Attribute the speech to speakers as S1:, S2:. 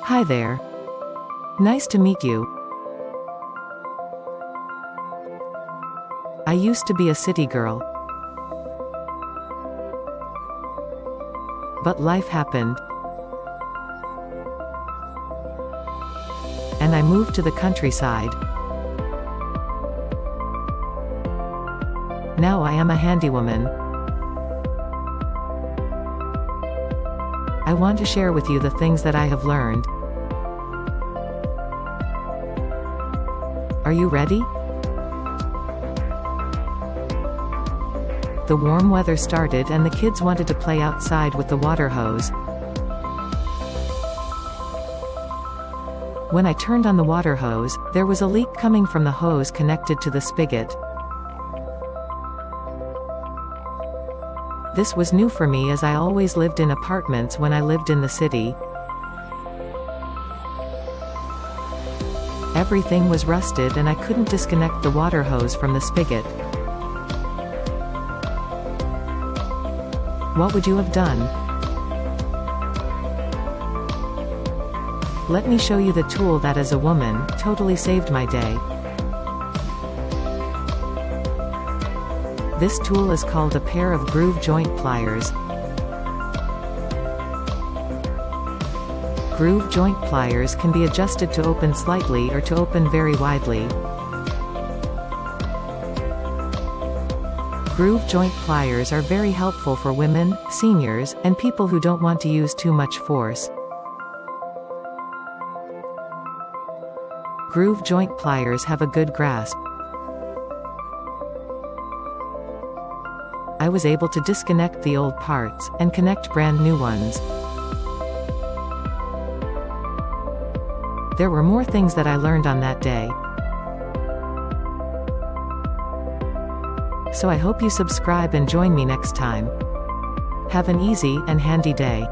S1: Hi there. Nice to meet you. I used to be a city girl. But life happened. And I moved to the countryside. Now I am a handywoman. I want to share with you the things that I have learned. Are you ready? The warm weather started and the kids wanted to play outside with the water hose. When I turned on the water hose, there was a leak coming from the hose connected to the spigot. This was new for me as I always lived in apartments when I lived in the city. Everything was rusted and I couldn't disconnect the water hose from the spigot. What would you have done? Let me show you the tool that as a woman, totally saved my day. This tool is called a pair of groove joint pliers. Groove joint pliers can be adjusted to open slightly or to open very widely. Groove joint pliers are very helpful for women, seniors, and people who don't want to use too much force. Groove joint pliers have a good grasp. I was able to disconnect the old parts, and connect brand new ones. There were more things that I learned on that day. So I hope you subscribe and join me next time. Have an easy and handy day.